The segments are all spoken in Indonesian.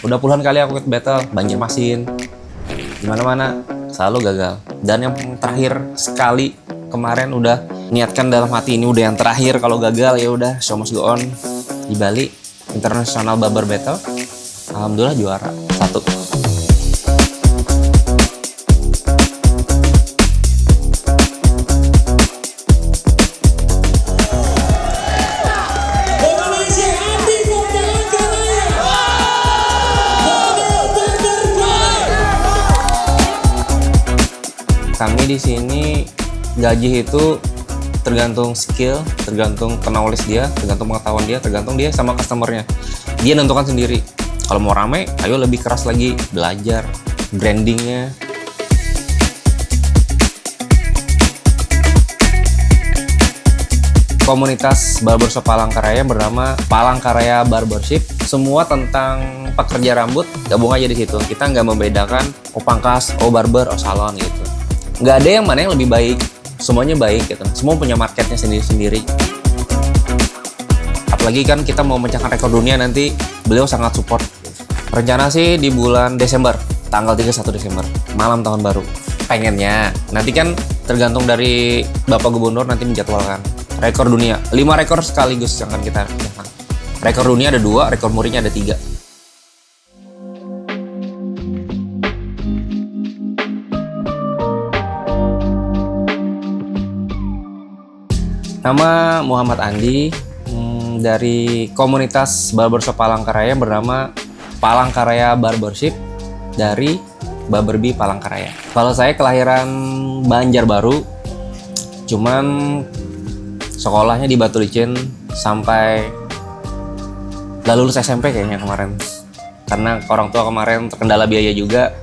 Udah puluhan kali aku ikut battle, Banjarmasin, gimana-mana selalu gagal. Dan yang terakhir sekali kemarin udah niatkan dalam hati ini udah yang terakhir, kalau gagal ya udah show must go on. Di Bali International Barber Battle, alhamdulillah juara 1. Kami di sini gaji itu tergantung skill, tergantung knowledge dia, tergantung pengetahuan dia, tergantung dia sama customernya. Dia nentukan sendiri. Kalau mau rame, ayo lebih keras lagi, belajar, brandingnya. Komunitas barbershop Palangkaraya bernama Palangkaraya Barbership. Semua tentang pekerja rambut, gabung aja di situ. Kita nggak membedakan, oh pangkas, oh barber, oh salon gitu. Nggak ada yang mana yang lebih baik, semuanya baik gitu. Semua punya marketnya sendiri-sendiri. Apalagi kan kita mau memecahkan rekor dunia nanti, beliau sangat support. Rencana sih di bulan Desember, tanggal 31 Desember, malam tahun baru. Pengennya, nanti kan tergantung dari Bapak Gubernur nanti menjadwalkan. Rekor dunia, 5 rekor sekaligus yang akan kita pecahkan. Rekor dunia ada 2, rekor murinya ada 3. Nama Muhammad Andi, dari komunitas barbershop Palangkaraya bernama Palangkaraya Barbership dari Barberbi Palangkaraya. Kalau saya kelahiran Banjarbaru, cuman sekolahnya di Batu Licin sampai nggak lulus SMP kayaknya kemarin. Karena orang tua kemarin terkendala biaya juga,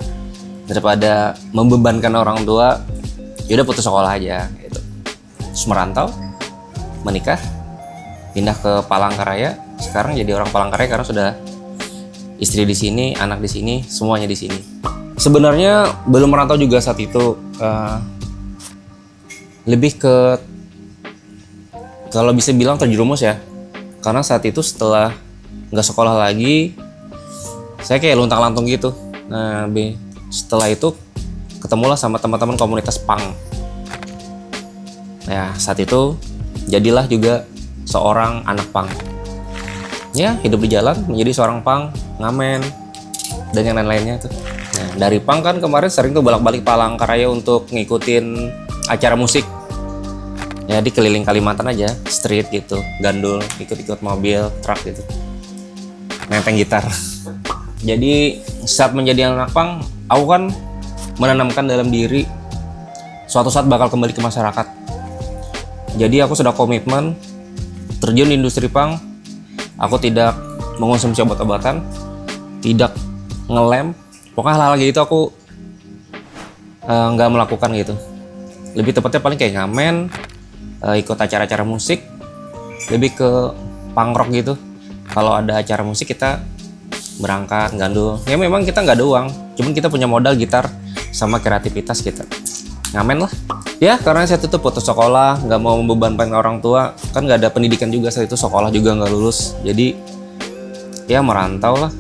daripada membebankan orang tua, yaudah putus sekolah aja gitu. Terus merantau, menikah, pindah ke Palangkaraya. Sekarang jadi orang Palangkaraya karena sudah istri di sini, anak di sini, semuanya di sini. Sebenarnya belum merantau juga saat itu, lebih ke kalau bisa bilang terjerumus ya. Karena saat itu setelah nggak sekolah lagi, saya kayak luntang-lantung gitu. Nah, setelah itu ketemulah sama teman-teman komunitas punk. Ya, saat itu jadilah juga seorang anak punk. Ya, hidup di jalan menjadi seorang punk, ngamen, dan yang lain-lainnya tuh. Nah, dari punk kan kemarin sering tuh bolak-balik Palangkaraya untuk ngikutin acara musik. Ya, di keliling Kalimantan aja, street gitu, gandul, ikut-ikut mobil, truk gitu. Nenteng gitar. Jadi, saat menjadi anak punk, aku kan menanamkan dalam diri suatu saat bakal kembali ke masyarakat. Jadi aku sudah komitmen terjun di industri punk. Aku tidak mengonsumsi obat-obatan, tidak ngelem, pokoknya hal-hal gitu aku nggak melakukan gitu. Lebih tepatnya paling kayak ngamen, ikut acara-acara musik, lebih ke punk rock gitu. Kalau ada acara musik kita berangkat, gandul. Ya memang kita nggak ada uang, cuman kita punya modal gitar sama kreativitas kita. Ngamen lah. Ya karena saya tutup putus sekolah, nggak mau membebankan orang tua, kan nggak ada pendidikan juga saat itu, sekolah juga nggak lulus, jadi ya merantau lah.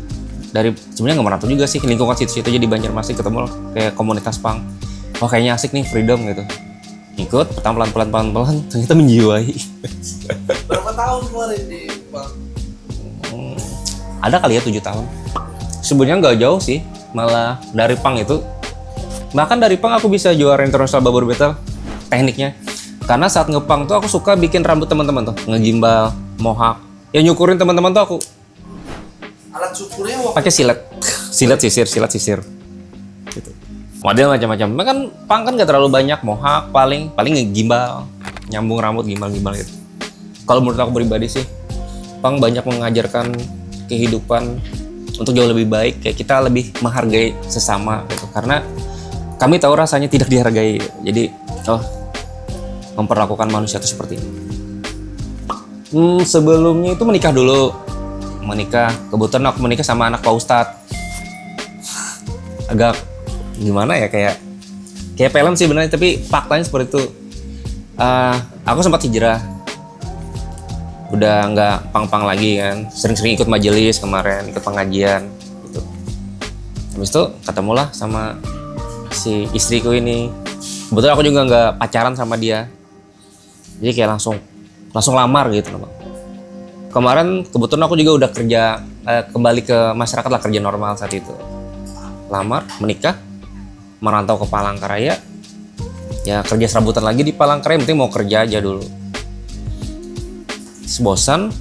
Sebenarnya nggak merantau juga sih, lingkungan situ-situ jadi Banjarmasin, ketemu kayak komunitas punk. Oh kayaknya asik nih, freedom gitu. Ikut, pelan-pelan ternyata menjiwai. Berapa tahun kemarin di punk? Ada kali ya 7 tahun. Sebenarnya nggak jauh sih, malah dari punk itu. Bahkan dari punk aku bisa juara International Barber Battle tekniknya. Karena saat ngepunk tuh aku suka bikin rambut teman-teman tuh, ngegimbal, mohawk. Yang nyukurin teman-teman tuh aku. Alat syukurnya Pakai silet sisir. Gitu. Model macam-macam. Kan punk kan nggak terlalu banyak, mohawk paling ngegimbal, nyambung rambut gimbal gitu. Kalau menurut aku pribadi sih, punk banyak mengajarkan kehidupan untuk jauh lebih baik, kayak kita lebih menghargai sesama gitu. Karena kami tahu rasanya tidak dihargai, jadi memperlakukan manusia itu seperti ini. Sebelumnya itu menikah dulu, kebetulan aku menikah sama anak Pak Ustadz. Agak gimana ya, kayak film sih benar, tapi faktanya seperti itu. Aku sempat hijrah, udah nggak pang-pang lagi kan, sering-sering ikut majelis kemarin, ikut pengajian gitu. Habis itu ketemulah sama si istriku ini. Kebetulan aku juga nggak pacaran sama dia, jadi kayak langsung lamar gitu loh Bang. Kemarin kebetulan aku juga udah kerja, kembali ke masyarakat lah, kerja normal saat itu. Lamar, menikah, merantau ke Palangkaraya, ya kerja serabutan lagi di Palangkaraya, penting mau kerja aja dulu. Terus bosan,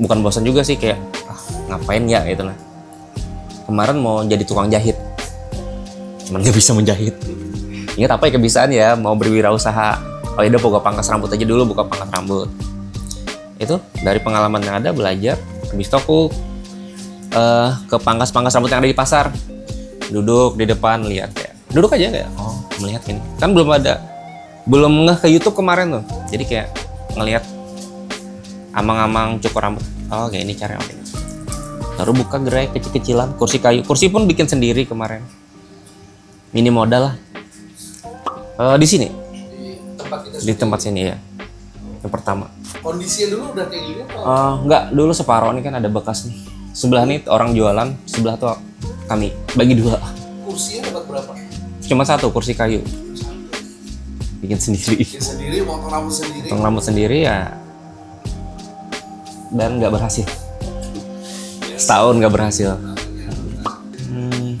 bukan bosan juga sih, kayak ngapain ya gitu lah. Kemarin mau jadi tukang jahit, cuman gak bisa menjahit. Ingat apa ya kebiasaan ya, mau berwirausaha. Oh ya udah buka pangkas rambut aja dulu, buka pangkas rambut. Itu dari pengalaman yang ada, belajar. Habis itu aku ke pangkas-pangkas rambut yang ada di pasar. Duduk di depan, lihat kayak duduk aja kayak melihat ini. Kan belum ngeh ke YouTube kemarin tuh. Jadi kayak ngelihat amang-amang cukur rambut. Oh kayak ini cara ini. Baru buka gerai kecil-kecilan, kursi kayu. Kursi pun bikin sendiri kemarin. Mini modal lah. Di sini. Di tempat sini ya. Yang pertama. Kondisinya dulu udah kayak gini atau? Enggak, dulu separuh nih kan ada bekas nih. Sebelah nih orang jualan, sebelah tuh kami bagi dua. Kursinya dapat berapa? Cuma satu kursi kayu. Bikin sendiri. Bikin sendiri, potong rambut sendiri. Potong rambut sendiri ya. Dan nggak berhasil. Setahun nggak berhasil. 10.000.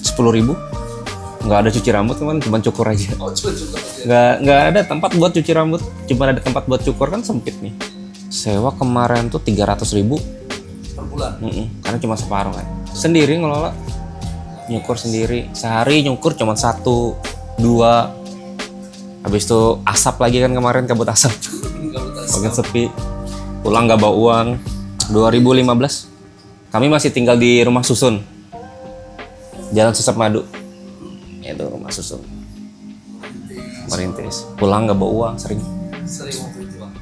Nggak ada cuci rambut cuma cukur aja. Oh, cuma cukur aja. Nggak ada tempat buat cuci rambut, cuma ada tempat buat cukur, kan sempit nih. Sewa kemarin tuh 300.000 Per bulan. karena cuma separuh kan. Sendiri ngelola, nyukur sendiri. Sehari nyukur cuma 1, 2. Habis itu asap lagi kan kemarin, kabut asap. Makin sepi. Pulang nggak bawa uang. 2015 kami masih tinggal di rumah susun, Jalan Susap Madu. Itu rumah susun. Merintis. Pulang nggak bawa uang sering. Sering waktu itu Bang.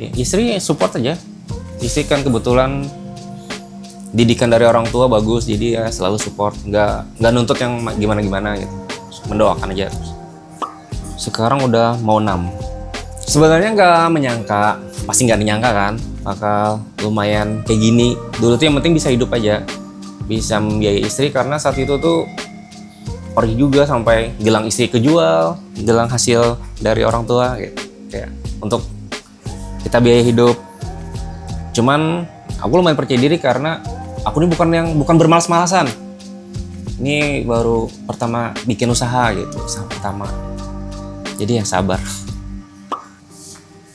Istri support aja. Istri kan kebetulan didikan dari orang tua bagus, jadi ya selalu support, nggak nuntut yang gimana gitu, mendoakan aja. Sekarang udah mau 6. Sebenarnya nggak menyangka, pasti nggak menyangka kan bakal lumayan kayak gini. Dulu tuh yang penting bisa hidup aja, bisa membiayai istri, karena saat itu tuh pergi juga sampai gelang istri kejual, gelang hasil dari orang tua gitu, kayak untuk kita biaya hidup. Cuman aku lumayan percaya diri karena aku ini bukan bermalas-malasan. Ini baru pertama bikin usaha gitu, usaha pertama. Jadi ya sabar.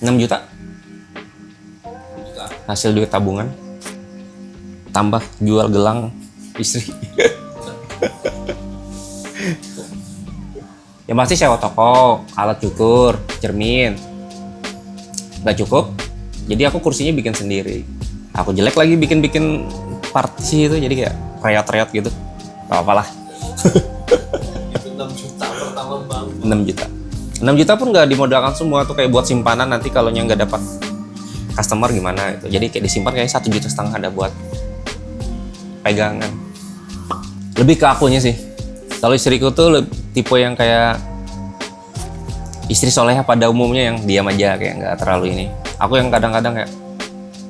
6 juta hasil duit tabungan, tambah jual gelang istri. Yang pasti sewa toko, alat cukur, cermin. Gak cukup, jadi aku kursinya bikin sendiri. Aku jelek lagi bikin partisi itu, jadi kayak reot-reot gitu. Gak apa-apa lah. Itu 6 juta pertama Bang. 6 juta. 6 juta pun nggak dimodalkan semua tuh, kayak buat simpanan nanti kalau nggak dapat customer gimana gitu. Jadi kayak disimpan kayak 1,5 juta ada buat pegangan. Lebih ke akunya sih. Kalau istriku tuh tipe yang kayak istri soleha pada umumnya, yang diam aja, kayak nggak terlalu ini. Aku yang kadang-kadang kayak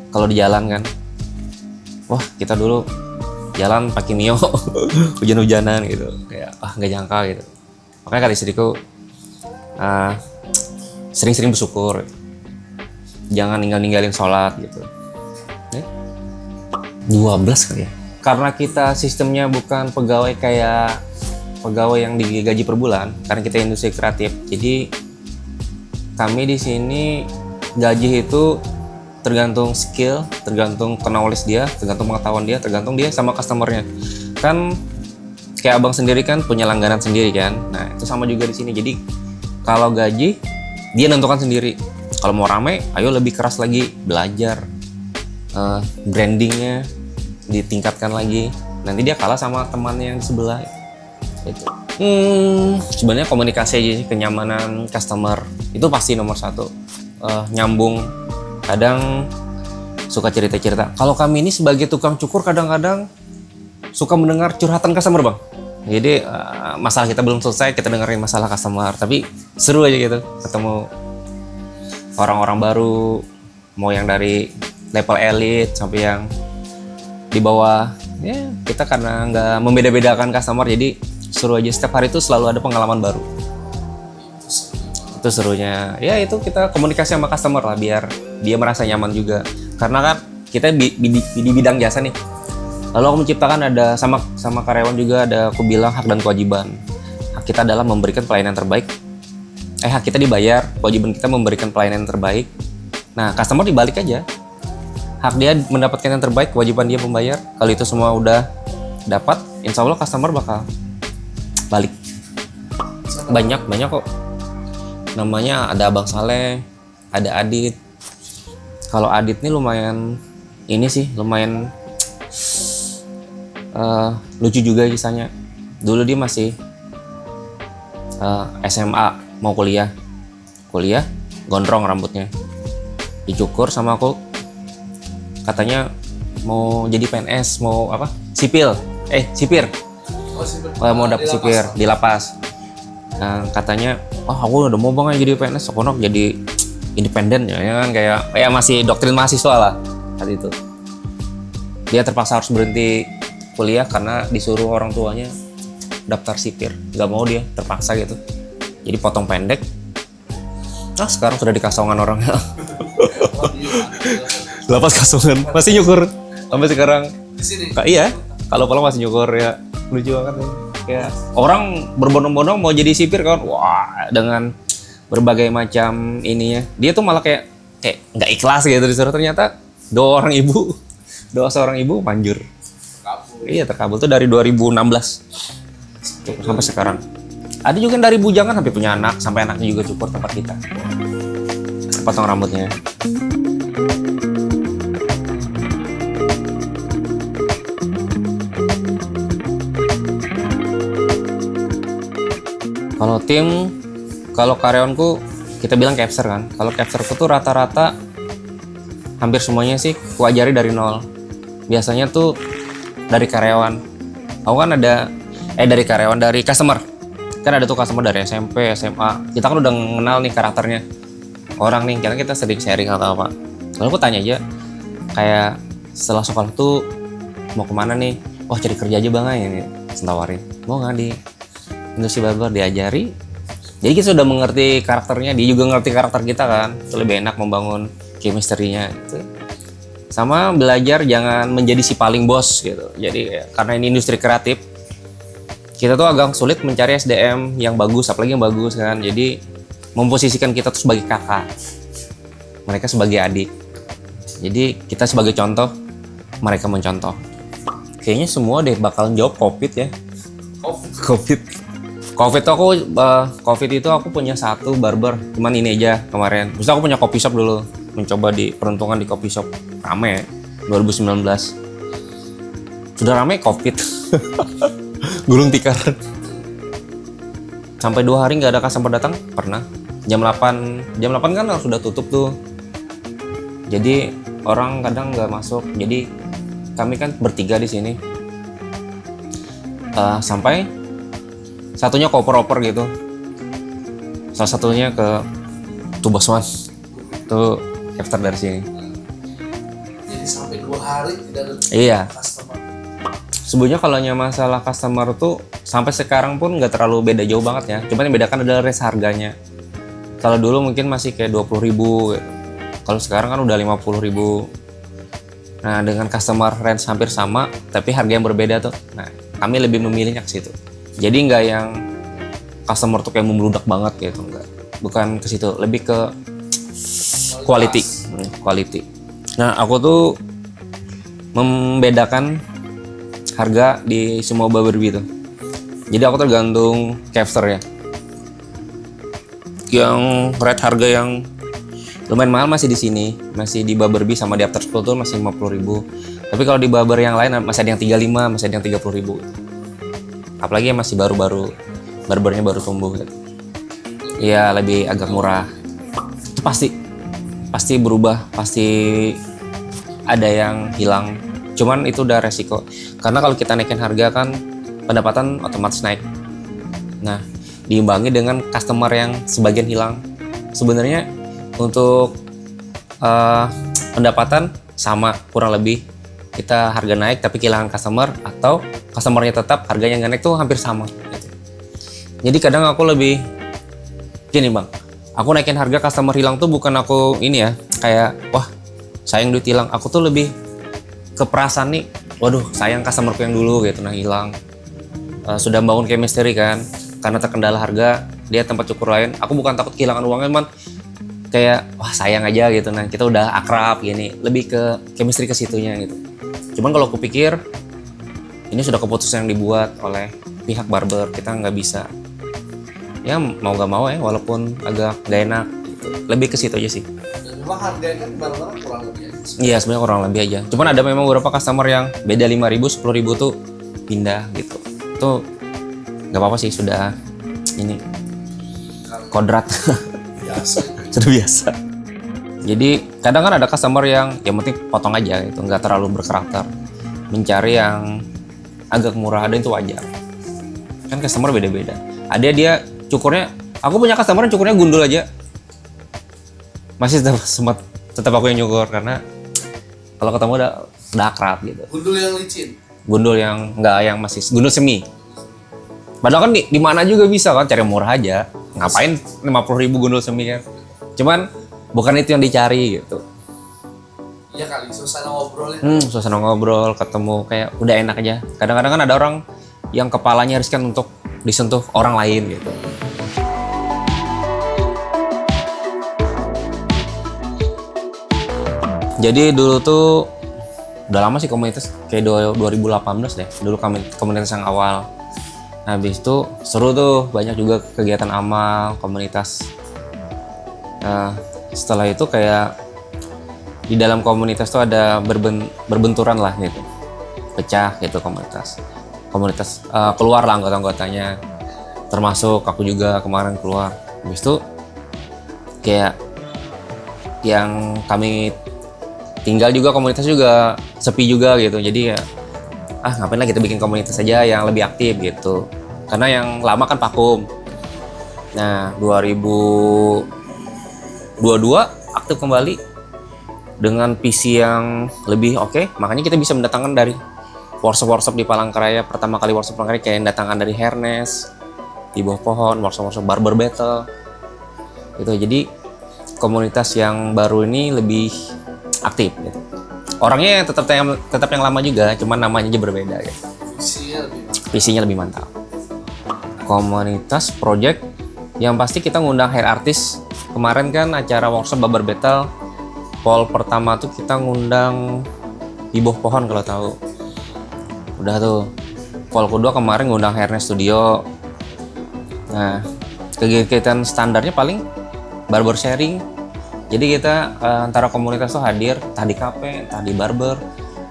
kalau di jalan kan, wah kita dulu jalan pakai Mio hujan-hujanan gitu, kayak nggak nyangka gitu. Makanya kata istriku sering-sering bersyukur, jangan ninggalin sholat gitu. 12 kali ya, karena kita sistemnya bukan pegawai kayak pegawai yang digaji per bulan, karena kita industri kreatif. Jadi kami di sini gaji itu tergantung skill, tergantung knowledge dia, tergantung pengetahuan dia, tergantung dia sama customernya. Kan kayak abang sendiri kan punya langganan sendiri kan. Nah itu sama juga di sini. Jadi kalau gaji dia nentukan sendiri. Kalau mau rame, ayo lebih keras lagi, belajar, brandingnya ditingkatkan lagi. Nanti dia kalah sama temannya yang di sebelah. Itu. Sebenarnya komunikasi aja sih, kenyamanan customer itu pasti nomor 1. Nyambung. Kadang suka cerita-cerita. Kalau kami ini sebagai tukang cukur kadang-kadang suka mendengar curhatan customer bang. Jadi masalah kita belum selesai, kita dengerin masalah customer. Tapi seru aja gitu, ketemu orang-orang baru, mau yang dari level elit sampai yang di bawah ya kita karena nggak membeda-bedakan customer, jadi seru aja, setiap hari itu selalu ada pengalaman baru. Itu serunya ya, itu kita komunikasi sama customer lah biar dia merasa nyaman juga, karena kan kita di bidang jasa nih. Lalu aku menciptakan ada sama karyawan juga, ada aku bilang hak dan kewajiban. Hak kita adalah memberikan pelayanan terbaik. Hak kita dibayar, kewajiban kita memberikan pelayanan terbaik. Nah, customer dibalik aja. Hak dia mendapatkan yang terbaik, kewajiban dia membayar. Kalau itu semua udah dapat, insya Allah customer bakal balik. Banyak kok. Namanya ada Abang Saleh, ada Adit. Kalau Adit nih lumayan lucu juga kisahnya. Dulu dia masih SMA mau kuliah gondrong rambutnya, dicukur sama aku, katanya mau jadi PNS, mau apa, sipir mau dapet sipir di lapas. Nah, katanya aku udah mau banget jadi PNS, aku jadi independen ya kan, kayak masih doktrin mahasiswa lah saat itu. Dia terpaksa harus berhenti kuliah karena disuruh orang tuanya daftar sipir, nggak mau, dia terpaksa gitu, jadi potong pendek. Nah, sekarang sudah di Kasongan orangnya. Lapas Kasongan masih nyukur sampai sekarang. Iya, kalau pulang masih nyukur ya, lucu banget nih. Kayak orang berbondong-bondong mau jadi sipir kan, wah, dengan berbagai macam ininya, dia tuh malah kayak nggak ikhlas gitu disuruh, ternyata doa seorang ibu manjur. Iya, terkabul tuh dari 2016 sampai sekarang. Ada juga yang dari bujangan sampai punya anak, sampai anaknya juga cukur tempat kita, potong rambutnya. Kalau karyawanku kita bilang capser kan. Kalau capserku tuh rata-rata hampir semuanya sih kuajari dari nol. Biasanya tuh dari karyawan. Aku kan ada dari customer. Kan ada tuh customer dari SMP, SMA. Kita kan udah mengenal nih karakternya orang nih, karena kita sering sharing atau apa. Lalu aku tanya aja, kayak setelah sekolah tuh mau kemana nih? Wah, cari kerja aja bang, ini tawarin. Mau nggak di industri barber? Diajari. Jadi kita sudah mengerti karakternya, dia juga ngerti karakter kita kan. Itu lebih enak membangun chemistry-nya gitu. Sama belajar jangan menjadi si paling bos gitu. Jadi karena ini industri kreatif, kita tuh agak sulit mencari SDM yang bagus, apalagi yang bagus kan. Jadi memposisikan kita tuh sebagai kakak, mereka sebagai adik. Jadi kita sebagai contoh, mereka mencontoh. Kayaknya semua deh bakalan jawab COVID ya. COVID itu aku punya satu barber, cuman ini aja kemarin. Terus aku punya coffee shop dulu, mencoba di peruntungan di coffee shop, rame 2019. Sudah rame COVID. Gulung tikar. Sampai 2 hari nggak ada customer datang, pernah. Jam 8 kan harus sudah tutup tuh. Jadi orang kadang nggak masuk. Jadi kami kan bertiga di sini. Sampai satunya koper-oper gitu. Salah satunya ke Tuboswan. Tuh capture dari sini. Jadi sampai 2 hari tidak ada customer. Sebenarnya kalau masalah customer tuh sampai sekarang pun nggak terlalu beda jauh banget ya. Cuma yang bedakan adalah range harganya. Kalau dulu mungkin masih kayak 20.000 gitu. Kalau sekarang kan udah 50.000. Nah, dengan customer range hampir sama, tapi harga yang berbeda tuh. Nah, kami lebih memilihnya ke situ. Jadi nggak yang customer tuh kayak membludak banget gitu, enggak. Bukan ke situ, lebih ke quality. Nah, aku tuh membedakan harga di semua barber tuh. Jadi aku tergantung capster ya. Yang rate harga yang lumayan mahal masih di sini, masih di Barberby sama di After School tuh masih 50.000. Tapi kalau di barber yang lain masih ada yang 35, masih ada yang 30.000. Apalagi yang masih baru-baru, barbernya baru tumbuh gitu. Iya, lebih agak murah. Itu pasti berubah, pasti ada yang hilang. Cuman itu udah resiko. Karena kalau kita naikin harga kan pendapatan otomatis naik. Nah, diimbangi dengan customer yang sebagian hilang. Sebenarnya untuk pendapatan sama kurang lebih, kita harga naik tapi kehilangan customer, atau customernya tetap harganya nggak naik tuh hampir sama gitu. Jadi kadang aku lebih gini bang, aku naikin harga customer hilang tuh bukan aku ini ya kayak wah sayang duit hilang, aku tuh lebih ke perasaan nih, waduh sayang customerku yang dulu gitu nah hilang. Sudah bangun chemistry kan, karena terkendala harga dia tempat cukur lain, aku bukan takut kehilangan uangnya, cuman kayak wah sayang aja gitu nah kita udah akrab gini, lebih ke chemistry ke situnya gitu. Cuman kalau aku pikir ini sudah keputusan yang dibuat oleh pihak barber, kita nggak bisa ya mau nggak mau ya walaupun agak gak enak gitu. Lebih ke situ aja sih. Dan memang harganya kan barang-barang kurang lebih aja. Iya sebenarnya kurang lebih aja, cuman ada memang beberapa customer yang beda 5.000 10.000 tuh pindah gitu, tuh nggak apa-apa sih, sudah ini kodrat. Biasa. Sudah biasa. Jadi kadang kan ada customer yang penting potong aja gitu, nggak terlalu berkarakter, mencari yang agak murah, ada itu wajar. Kan customer beda-beda. Ada dia cukurnya, aku punya customer yang cukurnya gundul aja, masih tetap aku yang nyukur karena kalau ketemu udah akrab gitu. Gundul yang licin. Gundul yang nggak yang masih gundul semi. Padahal kan di mana juga bisa kan cari murah aja. Ngapain 50.000 gundul semi kan? Cuman bukan itu yang dicari gitu. Iya kali, suasana ngobrolnya. Suasana ngobrol, ketemu kayak udah enak aja. Kadang-kadang kan ada orang yang kepalanya riskan untuk disentuh orang lain gitu. Jadi dulu tuh udah lama sih komunitas, kayak 2018 deh. Dulu komunitas yang awal. Nah, habis itu seru tuh, banyak juga kegiatan amal komunitas. Nah, setelah itu kayak di dalam komunitas tuh ada berbenturan lah gitu, pecah gitu komunitas keluar lah anggota-anggotanya, termasuk aku juga kemarin keluar. Habis itu kayak yang kami tinggal juga komunitas juga sepi juga gitu, jadi ya ngapain lah kita bikin komunitas aja yang lebih aktif gitu, karena yang lama kan vakum. Nah 2022 aktif kembali dengan visi yang lebih oke, makanya kita bisa mendatangkan dari workshop di Palangkaraya. Pertama kali workshop Palangkaraya kayak datangkan dari Hairness, di bawah pohon, workshop barber battle gitu. Jadi komunitas yang baru ini lebih aktif gitu. Orangnya tetap yang lama juga, cuman namanya aja berbeda gitu. Visinya lebih mantap. Komunitas project yang pasti kita ngundang hair artist. Kemarin kan acara workshop barber battle, poll pertama tuh kita ngundang di bawah pohon kalau tahu. Udah tuh. Poll kedua kemarin ngundang Hairness Studio. Nah, kegiatan standarnya paling barber sharing. Jadi kita antara komunitas tuh hadir, entah di kafe, entah di barber.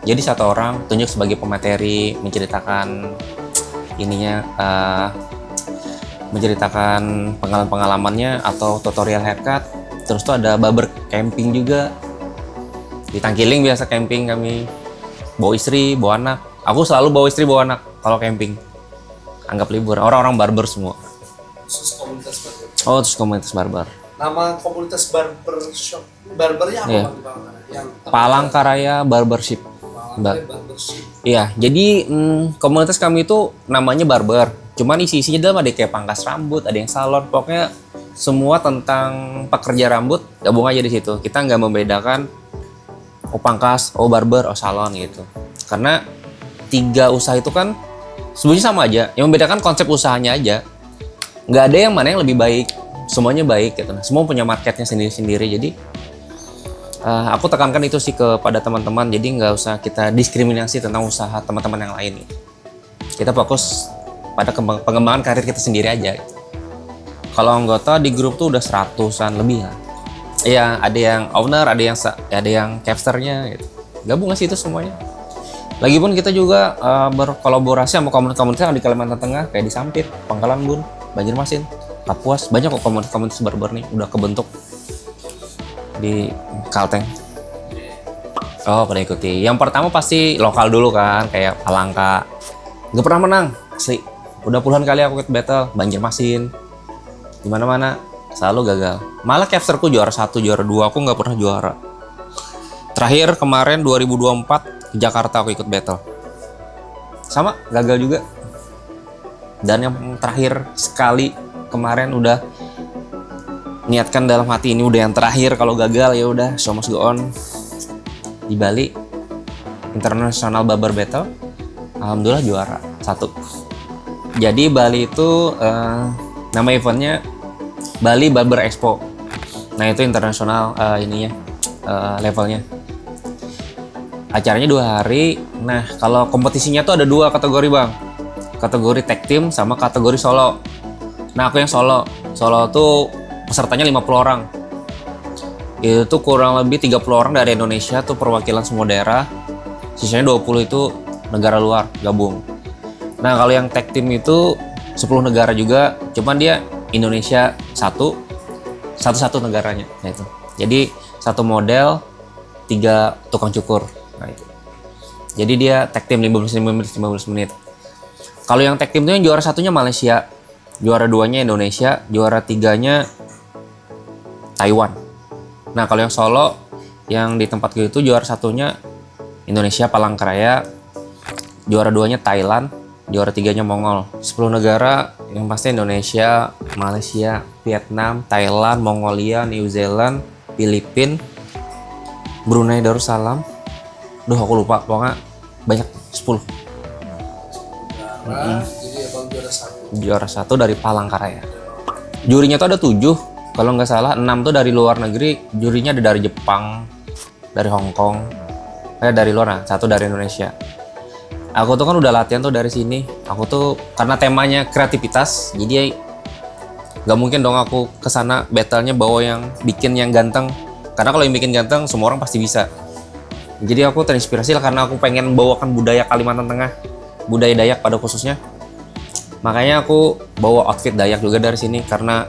Jadi satu orang tunjuk sebagai pemateri, menceritakan ininya, menceritakan pengalaman-pengalamannya atau tutorial haircut. Terus tuh ada barber camping juga. Di Tangkiling biasa camping kami, bawa istri, bawa anak. Aku selalu bawa istri, bawa anak kalau camping. Anggap libur, orang-orang barber semua. Khusus komunitas barber. Oh, terus komunitas barber. Nama komunitas barbershop, barbernya apa Iya. Bang, di Palangkaraya? Palangkaraya Barbership. Palangkaraya Barbership. Iya, jadi komunitas kami itu namanya barber. Cuman isi-isinya dalam ada kayak pangkas rambut, ada yang salon. Pokoknya semua tentang pekerja rambut gabung aja di situ. Kita nggak membedakan oh pangkas, oh barber, oh salon gitu. Karena 3 usaha itu kan sebenarnya sama aja. Yang membedakan konsep usahanya aja. Nggak ada yang mana yang lebih baik. Semuanya baik gitu. Nah, semua punya marketnya sendiri-sendiri. Jadi aku tekankan itu sih kepada teman-teman. Jadi nggak usah kita diskriminasi tentang usaha teman-teman yang lain. Kita fokus pada pengembangan karir kita sendiri aja. Kalau anggota di grup tuh udah 100-an lebih lah. Iya, ada yang owner, ada yang capsternya gitu. Gabung sih itu semuanya. Lagipun kita juga berkolaborasi sama komunitas yang di Kalimantan Tengah, kayak di Sampit, Pangkalan Bun, Banjarmasin, Kapuas. Banyak kok komunitas barber nih udah kebentuk di Kalteng. Oh, pada ikuti. Yang pertama pasti lokal dulu kan, kayak Palangka. Gak pernah menang, asli. Udah puluhan kali aku ikut battle, Banjarmasin. Di mana-mana selalu gagal. Malah capsterku juara 1, juara 2, aku nggak pernah juara. Terakhir kemarin 2024 ke Jakarta aku ikut battle. Sama, gagal juga. Dan yang terakhir sekali kemarin udah niatkan dalam hati, ini udah yang terakhir, kalau gagal ya udah show must go on. Di Bali International Barber Battle, alhamdulillah juara 1. Jadi Bali itu nama eventnya Bali Barber Expo. Nah itu internasional levelnya. Acaranya 2 hari. Nah kalau kompetisinya tuh ada 2 kategori bang. Kategori tag team sama kategori solo. Nah aku yang solo. Solo tuh pesertanya 50 orang. Itu kurang lebih 30 orang dari Indonesia tuh perwakilan semua daerah. Sisanya 20 itu negara luar gabung. Nah kalau yang tag team itu 10 negara juga, cuman dia Indonesia satu negaranya. Nah itu. Jadi satu model 3 tukang cukur. Nah itu. Jadi dia tag team 15 menit. Kalau yang tag team itu yang juara 1-nya Malaysia, juara 2-nya Indonesia, juara 3-nya Taiwan. Nah kalau yang solo yang di tempat gue itu juara 1-nya Indonesia Palangkaraya, juara 2-nya Thailand, juara 3-nya Mongol. 10 negara yang pasti Indonesia, Malaysia, Vietnam, Thailand, Mongolia, New Zealand, Filipina, Brunei Darussalam. Duh aku lupa, pokoknya banyak 10. Jadi abang Juara 1 dari Palangkaraya. Jurinya tuh ada 7. Kalau nggak salah 6 tuh dari luar negeri, jurinya ada dari Jepang, dari Hong Kong, dari luar, 1 dari Indonesia. Aku tuh kan udah latihan tuh dari sini. Aku tuh karena temanya kreativitas, jadi nggak mungkin dong aku kesana battle-nya bawa yang bikin yang ganteng. Karena kalau yang bikin ganteng semua orang pasti bisa. Jadi aku terinspirasi lah karena aku pengen bawakan budaya Kalimantan Tengah, budaya Dayak pada khususnya. Makanya aku bawa outfit Dayak juga dari sini karena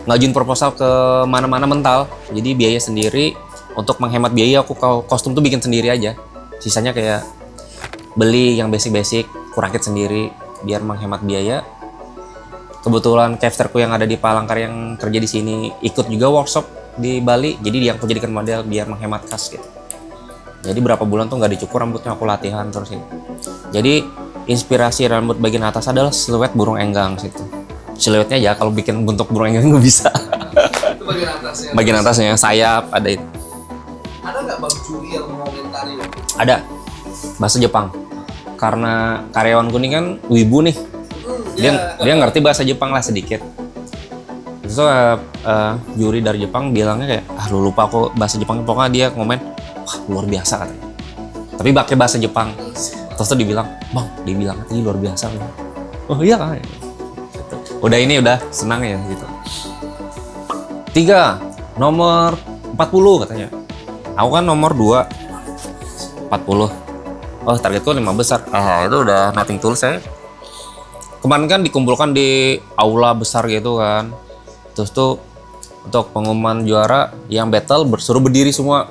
ngajuin proposal ke mana-mana mental, jadi biaya sendiri. Untuk menghemat biaya aku kostum tuh bikin sendiri aja, sisanya kayak beli yang basic kurakit sendiri biar menghemat biaya. Kebetulan crafterku yang ada di Palangkar yang kerja di sini ikut juga workshop di Bali, jadi aku jadikan model biar menghemat kas gitu. Jadi berapa bulan tuh nggak dicukur rambutnya, aku latihan terus gitu. Jadi inspirasi rambut bagian atas adalah siluet burung enggang situ. Siluetnya aja, kalau bikin bentuk burung enggang nggak bisa. Itu bagian atasnya. Bagian atasnya sayap ada itu. Ada nggak bang juri yang mengomentari waktu itu? Ada bahasa Jepang. Karena karyawanku ini kan wibu nih. Dia ngerti bahasa Jepang lah sedikit. Terus juri dari Jepang bilangnya kayak, lu lupa aku bahasa Jepang. Pokoknya dia ngomen, wah luar biasa katanya. Tapi pakai bahasa Jepang. Terus tuh dibilang, bang, ini luar biasa. Oh iya kan. Udah senang ya gitu. 3, nomor 40 katanya. Aku kan nomor 2, 40. Oh targetku 5 besar. Itu udah nothing tulus saya. Kemarin kan dikumpulkan di aula besar gitu kan. Terus tuh untuk pengumuman juara yang battle suruh berdiri semua.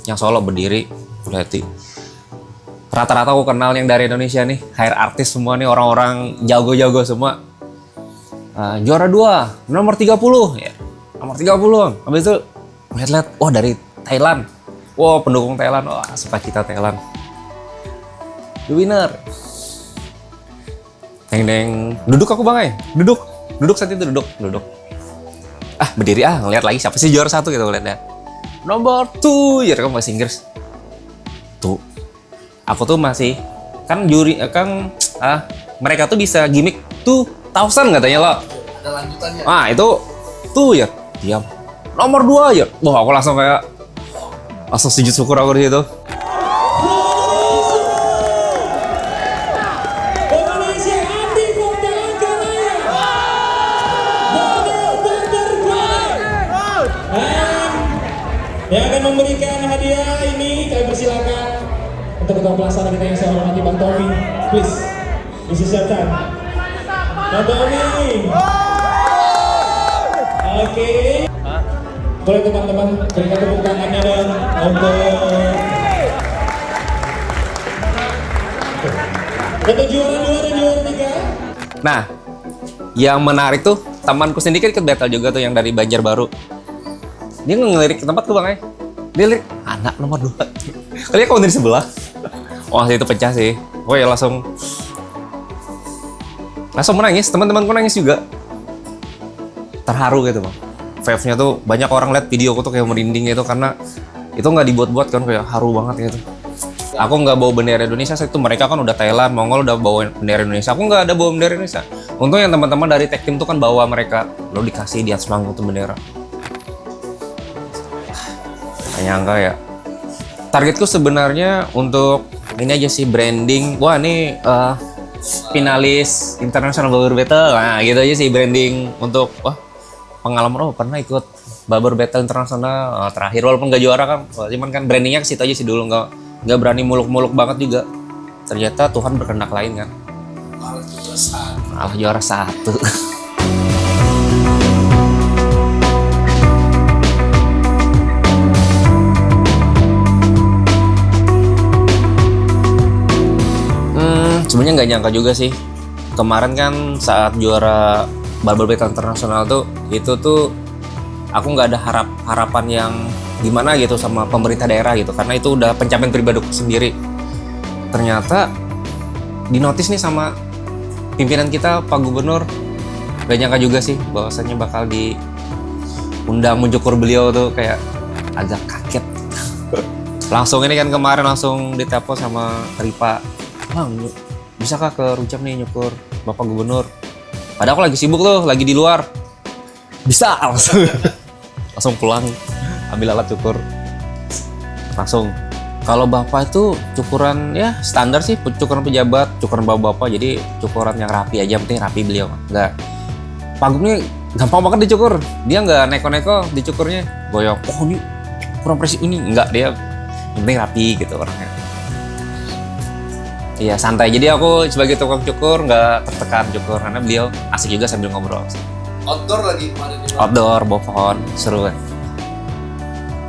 Yang solo berdiri, berarti. Rata-rata aku kenal yang dari Indonesia nih, hire artis semua nih, orang-orang jago-jago semua. Juara 2, nomor 30 ya. Nomor 30. Habis itu lihat-lihat, wah dari Thailand. Wah, pendukung Thailand. Wah, suka cita Thailand. The winner. Deng. Duduk aku bang Duduk saat itu duduk. Berdiri ngeliat lagi siapa sih juara 1 gitu lihat ya. Nomor 2, ya kamu bahasa Inggris. Tuh. Aku tuh masih kan juri kan mereka tuh bisa gimmick 2000 katanya lo. Ada lanjutannya. Itu tuh ya, diam. Nomor 2 ya. Wah, aku langsung sujud syukur aku di situ. Yang akan memberikan hadiah ini, kami persilakan untuk ketua pelaksana kita yang saya hormati Bang Tommy. Please, this is your time. Bang Tommy. Oke. Boleh teman-teman berikan tepuk tangannya dong untuk juara 2 dan juara 3. Nah, yang menarik tuh temanku sendiri ikut battle juga tuh yang dari Banjarbaru. Dia ngelirik ke tempat tuh bang. Dia lirik, anak nomor 2. Kalian kamu dari sebelah. Wah itu pecah sih. Woi langsung menangis, teman-temanku nangis juga. Terharu gitu bang. Vibe-nya tuh banyak orang lihat videoku tuh kayak merinding gitu karena itu nggak dibuat-buat kan, kayak haru banget gitu. Aku nggak bawa bendera Indonesia, itu mereka kan udah Thailand, Mongol udah bawa bendera Indonesia. Aku nggak ada bawa bendera Indonesia. Untung yang teman-teman dari tag team tuh kan bawa mereka, lalu dikasih di atas panggung tuh bendera. Gak nyangka ya. Targetku sebenarnya untuk ini aja sih, branding. Wah ini finalis International Barber Battle, nah gitu aja sih branding untuk pengalaman. Pernah ikut Barber Battle internasional terakhir, walaupun nggak juara kan, cuman kan brandingnya ke situ aja sih dulu, nggak berani muluk-muluk banget juga. Ternyata Tuhan berkehendak lain kan. Malah juara 1. Sebenarnya nggak nyangka juga sih. Kemarin kan saat juara Barber Battle internasional tuh, itu tuh aku nggak ada harapan yang gimana gitu sama pemerintah daerah gitu, karena itu udah pencapaian pribadiku sendiri. Ternyata dinotis nih sama pimpinan kita, Pak Gubernur. Gak nyangka juga sih bahwasanya bakal diundang mencukur beliau tuh, kayak agak kaget. Langsung ini kan kemarin langsung ditelepon sama Ripa, Bang bisakah ke Rucam nih nyukur Bapak Gubernur? Padahal aku lagi sibuk tuh, lagi di luar. Bisa langsung pulang ambil alat cukur langsung. Kalau bapak itu cukuran ya standar sih, cukuran pejabat, cukuran bapak-bapak, jadi cukuran yang rapi aja, penting rapi beliau. Enggak, Pak Gub nih gampang banget dicukur, dia nggak neko-neko dicukurnya, goyang, ini kurang presisi ini, enggak, dia penting rapi gitu orangnya. Iya santai, jadi aku sebagai tukang cukur nggak tertekan cukur, karena beliau asik juga sambil ngobrol. Outdoor lagi kemarin di mana? Outdoor, bawa pohon, seru kan.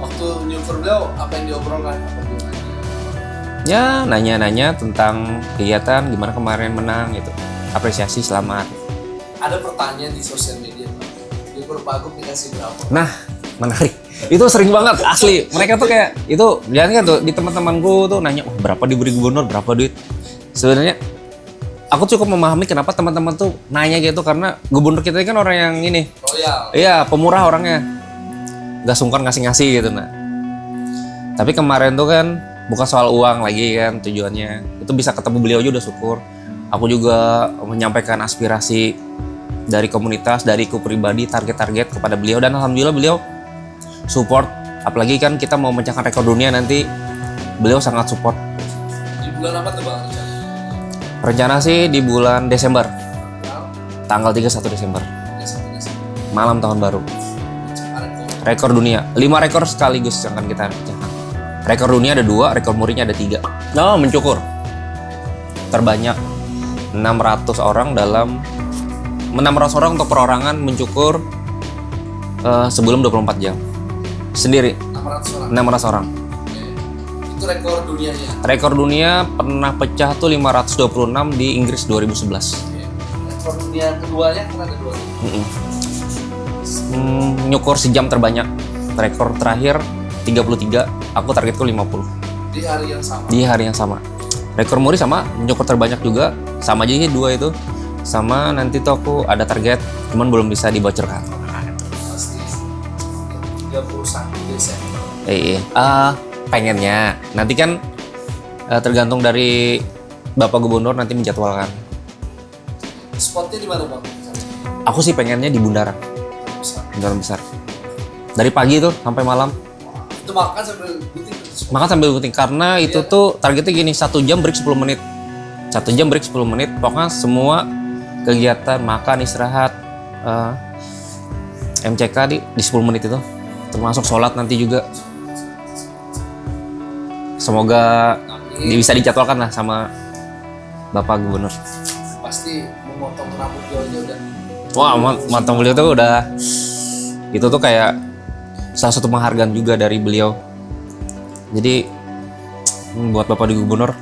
Waktu nyukur beliau, apa yang diobrolkan? Apa yang nanya? Ya nanya-nanya tentang kegiatan, gimana kemarin menang gitu, apresiasi, selamat. Ada pertanyaan di sosial media, Pak. Nyukur Pak Gub dikasih berapa? Nah menarik, itu sering banget asli. Mereka tuh kayak itu, lihat kan tuh di teman-temanku tuh nanya, berapa diberi gubernur, berapa duit. Sebenarnya aku cukup memahami kenapa teman-teman tuh nanya gitu, karena gubernur kita ini kan orang yang ini, royal. Iya, pemurah orangnya, nggak sungkan ngasih-ngasih gitu. Nah, tapi kemarin tuh kan bukan soal uang lagi kan tujuannya, itu bisa ketemu beliau aja udah syukur. Aku juga menyampaikan aspirasi dari komunitas, dariku pribadi, target-target kepada beliau, dan alhamdulillah beliau support. Apalagi kan kita mau memecahkan rekor dunia nanti, beliau sangat support. Di bulan apa tuh Bang? Rencana sih di bulan Desember, tanggal 31 Desember, malam tahun baru. Rekor dunia, 5 rekor sekaligus yang akan kita pecahkan. Rekor dunia ada 2, rekor murinya ada 3. No, mencukur terbanyak 600 orang dalam 600 orang untuk perorangan mencukur sebelum 24 jam sendiri. 600 orang. Itu rekor dunianya. Rekor dunia pernah pecah tuh 526 di Inggris 2011. Rekor dunia keduanya kan ada 2. Nyukur sejam terbanyak. Rekor terakhir 33, aku targetku 50. Di hari yang sama. Di hari yang sama. Rekor muri sama, nyukur terbanyak juga, sama aja 2 itu. Sama nanti tuh aku ada target, cuman belum bisa dibocorkan. Pasti 31 Desember. Pengennya nanti kan tergantung dari Bapak Gubernur nanti menjadwalkan. Spotnya di mana Bang? Aku sih pengennya di bundaran. Bundaran besar. Dari pagi tuh sampai malam. Itu makan sambil gunting. Makan sambil gunting, karena itu tuh targetnya gini, 1 jam break 10 menit. 1 jam break 10 menit. Pokoknya semua kegiatan makan, istirahat, MCK di 10 menit itu. Termasuk sholat nanti juga. Semoga bisa dijadwalkan lah sama Bapak Gubernur. Pasti memotong rambut beliau aja udah. Wah, motong beliau tuh udah, itu tuh kayak salah satu penghargaan juga dari beliau. Jadi buat Bapak Gubernur,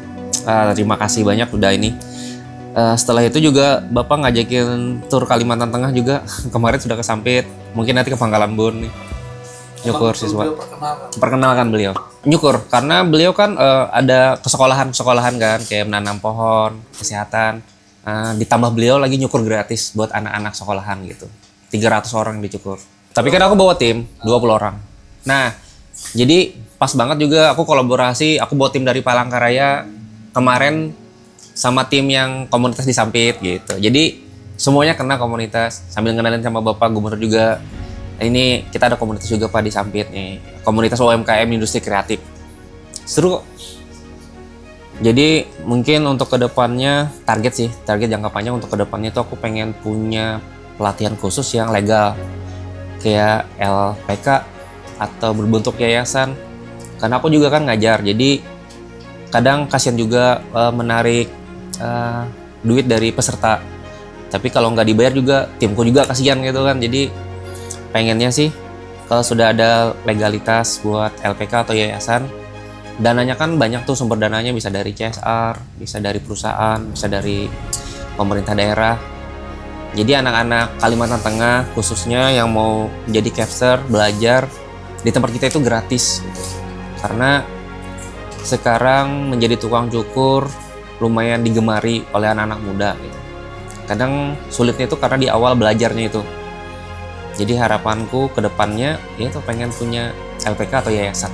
terima kasih banyak udah ini. Setelah itu juga Bapak ngajakin tur Kalimantan Tengah juga. Kemarin sudah ke Sampit, mungkin nanti ke Pangkalan Bun nih. Nyukur Emang siswa. beliau perkenalkan. Perkenalkan beliau. Nyukur karena beliau kan ada sekolahan kan kayak menanam pohon, kesehatan. Ditambah beliau lagi nyukur gratis buat anak-anak sekolahan gitu. 300 orang yang dicukur. Tapi kan aku bawa tim 20 orang. Nah, jadi pas banget juga aku kolaborasi, aku bawa tim dari Palangkaraya kemarin sama tim yang komunitas di Sampit gitu. Jadi semuanya kena komunitas, sambil ngenalin sama Bapak Gubernur juga. Ini kita ada komunitas juga Pak di Sampit nih, komunitas UMKM industri kreatif. Seru kok. Jadi mungkin untuk kedepannya target jangka panjang untuk kedepannya itu aku pengen punya pelatihan khusus yang legal kayak LPK atau berbentuk yayasan. Karena aku juga kan ngajar, jadi kadang kasihan juga menarik duit dari peserta. Tapi kalau nggak dibayar juga timku juga kasihan gitu kan. Jadi pengennya sih kalau sudah ada legalitas buat LPK atau yayasan, dananya kan banyak tuh, sumber dananya bisa dari CSR, bisa dari perusahaan, bisa dari pemerintah daerah. Jadi anak-anak Kalimantan Tengah khususnya yang mau jadi caster, belajar di tempat kita itu gratis gitu. Karena sekarang menjadi tukang cukur lumayan digemari oleh anak-anak muda gitu. Kadang sulitnya itu karena di awal belajarnya itu. Jadi harapanku ke depannya ya itu pengen punya LPK atau yayasan.